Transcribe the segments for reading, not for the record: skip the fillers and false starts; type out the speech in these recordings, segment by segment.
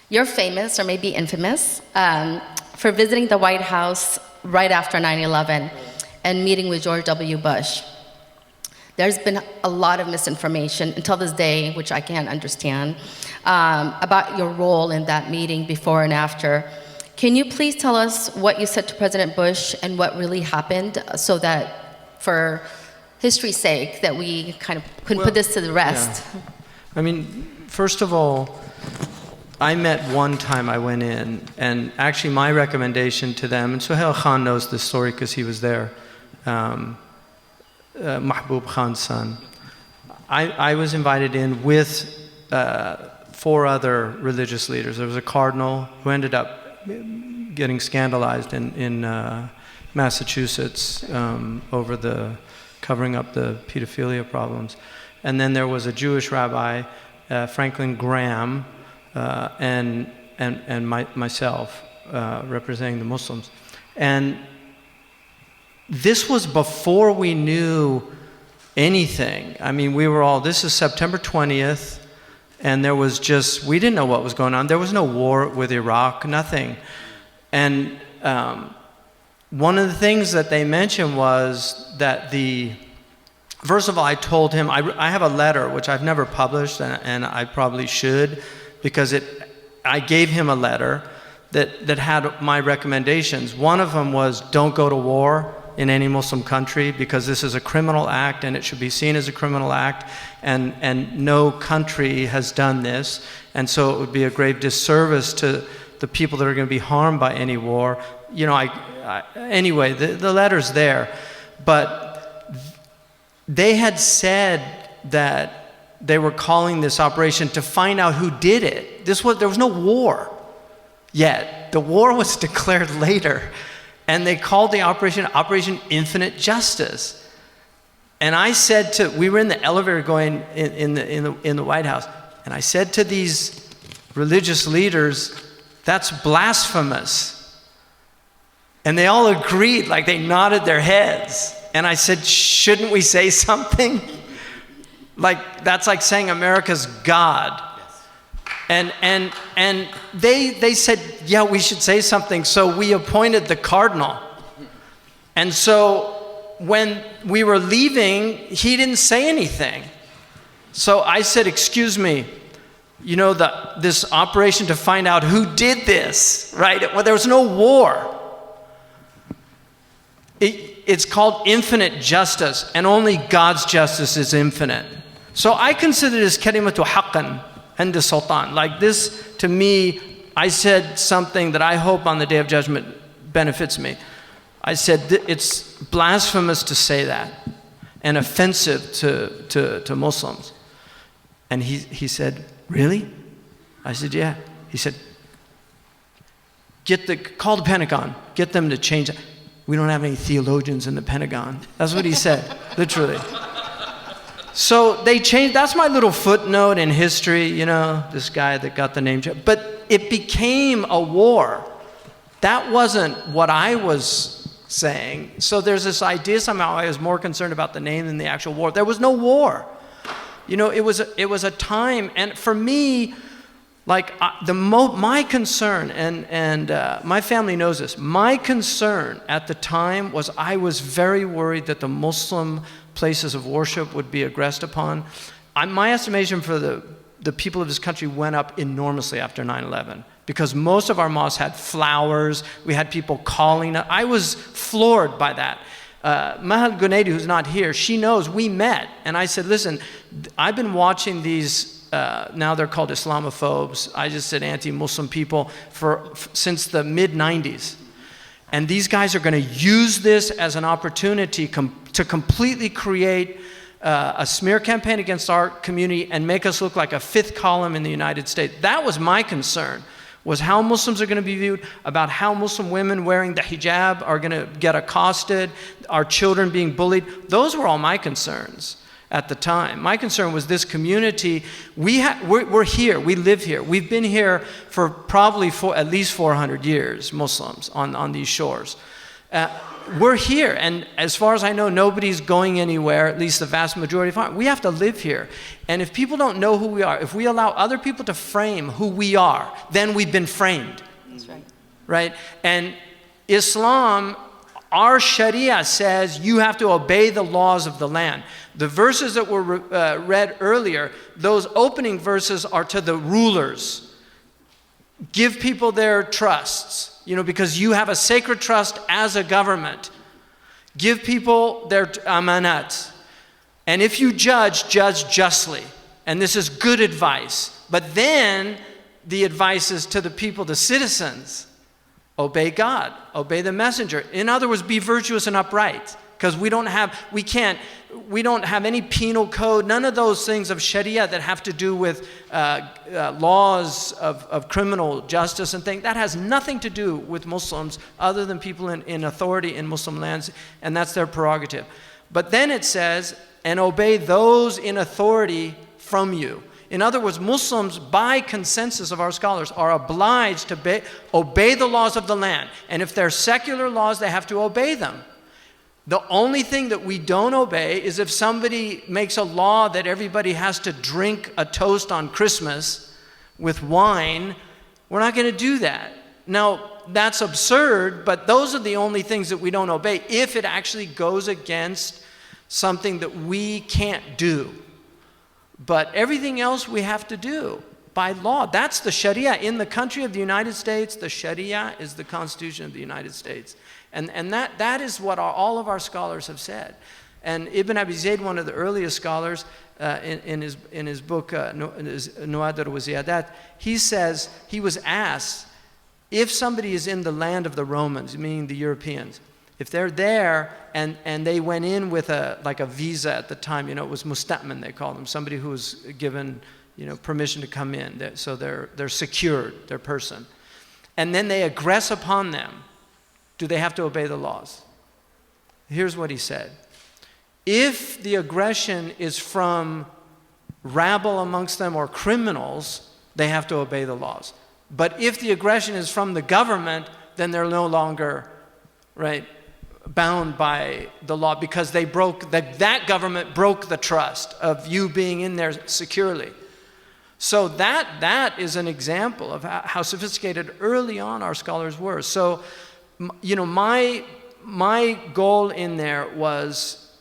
You're famous, or maybe infamous, for visiting the White House right after 9/11 and meeting with George W. Bush. There's been a lot of misinformation until this day, which I can't understand, about your role in that meeting before and after. Can you please tell us what you said to President Bush and what really happened, so that, for history's sake, that we kind of can put this to the rest? Yeah. I mean, first of all, I met one time I went in, and actually my recommendation to them, and Suhail Khan knows this story because he was there, Mahbub Khan's son. I was invited in with 4 other religious leaders. There was a cardinal who ended up getting scandalized in Massachusetts over the covering up the pedophilia problems. And then there was a Jewish rabbi, Franklin Graham, and myself, representing the Muslims. And this was before we knew anything. I mean, this is September 20th, and there was we didn't know what was going on. There was no war with Iraq, nothing. And one of the things that they mentioned was that first of all, I told him, I have a letter, which I've never published, and I probably should, because I gave him a letter that had my recommendations. One of them was, don't go to war in any Muslim country, because this is a criminal act and it should be seen as a criminal act, and no country has done this, and so it would be a grave disservice to the people that are going to be harmed by any war. Anyway, the letter's there, but they had said that they were calling this operation to find out who did it. There was no war yet. The war was declared later. And they called the Operation Infinite Justice. And I said we were in the elevator going in the White House, and I said to these religious leaders, that's blasphemous. And they all agreed, like they nodded their heads. And I said, shouldn't we say something? That's like saying America's God. And they said, yeah, we should say something. So we appointed the cardinal. And so when we were leaving, he didn't say anything. So I said, excuse me, this operation to find out who did this, right? Well, there was no war. It's called infinite justice, and only God's justice is infinite. So I consider this kalimatu haqqan and the sultan. Like this, to me, I said something that I hope on the Day of Judgment benefits me. I said it's blasphemous to say that, and offensive to Muslims. And he said, really? I said, yeah. He said, call the Pentagon, get them to change it. We don't have any theologians in the Pentagon. That's what he said, literally. So they changed. That's my little footnote in history, this guy that got the name. But it became a war. That wasn't what I was saying. So there's this idea somehow I was more concerned about the name than the actual war. There was no war. It was a time, and for me, my concern, and my family knows this, my concern at the time was I was very worried that the Muslim places of worship would be aggressed upon. My estimation for the people of this country went up enormously after 9/11, because most of our mosques had flowers. We had people calling. I was floored by that. Mahal Gunaidi, who's not here, she knows we met. And I said, listen, I've been watching these, now they're called Islamophobes. I just said anti-Muslim people since the mid-90s. And these guys are going to use this as an opportunity to completely create a smear campaign against our community and make us look like a fifth column in the United States. That was my concern, was how Muslims are going to be viewed, about how Muslim women wearing the hijab are going to get accosted, our children being bullied. Those were all my concerns at the time. My concern was this community. We're here. We live here. We've been here for probably at least 400 years, Muslims, on these shores. We're here, and as far as I know, nobody's going anywhere, at least the vast majority of we have to live here. And if people don't know who we are, if we allow other people to frame who we are, then we've been framed. That's right. Right? And Islam, our Sharia says you have to obey the laws of the land. The verses that were read earlier, those opening verses are to the rulers. Give people their trusts. Because you have a sacred trust as a government. Give people their amanat. And if you judge justly. And this is good advice. But then the advice is to the people, the citizens. Obey God. Obey the messenger. In other words, be virtuous and upright. Because we don't have any penal code, none of those things of Sharia that have to do with laws of criminal justice and things. That has nothing to do with Muslims other than people in authority in Muslim lands, and that's their prerogative. But then it says, and obey those in authority from you. In other words, Muslims, by consensus of our scholars, are obliged to obey the laws of the land. And if they're secular laws, they have to obey them. The only thing that we don't obey is if somebody makes a law that everybody has to drink a toast on Christmas with wine. We're not going to do that. Now, that's absurd, but those are the only things that we don't obey if it actually goes against something that we can't do. But everything else we have to do by law. That's the Sharia. In the country of the United States, the Sharia is the Constitution of the United States. And that is what all of our scholars have said. And Ibn Abi Zayd, one of the earliest scholars, in his book, Nuadar wa Ziyadat, he says, he was asked, if somebody is in the land of the Romans, meaning the Europeans, if they're there and they went in with a visa at the time, it was musta'man, they called them, somebody who was given permission to come in, so they're secured, their person. And then they aggress upon them. Do they have to obey the laws? Here's what he said. If the aggression is from rabble amongst them or criminals, they have to obey the laws. But if the aggression is from the government, then they're no longer, bound by the law because that government broke the trust of you being in there securely. So that is an example of how sophisticated early on our scholars were. So, my goal in there was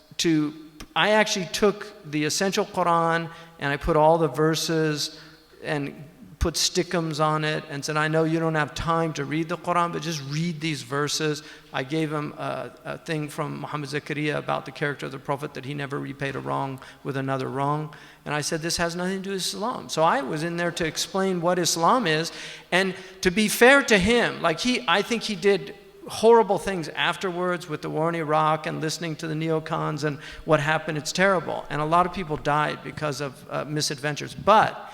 I actually took the essential Quran and I put all the verses and put stickums on it and said, I know you don't have time to read the Quran, but just read these verses. I gave him a thing from Muhammad Zakaria about the character of the Prophet, that he never repaid a wrong with another wrong. And I said, this has nothing to do with Islam. So I was in there to explain what Islam is. And to be fair to him, I think he did horrible things afterwards with the war in Iraq and listening to the neocons and what happened. It's terrible. And a lot of people died because of misadventures. But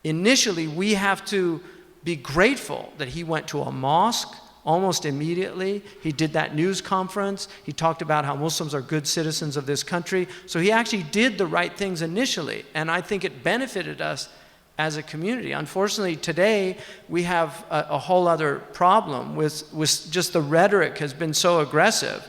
initially, we have to be grateful that he went to a mosque almost immediately. He did that news conference. He talked about how Muslims are good citizens of this country. So he actually did the right things initially. And I think it benefited us as a community. Unfortunately, today, we have a whole other problem with just the rhetoric has been so aggressive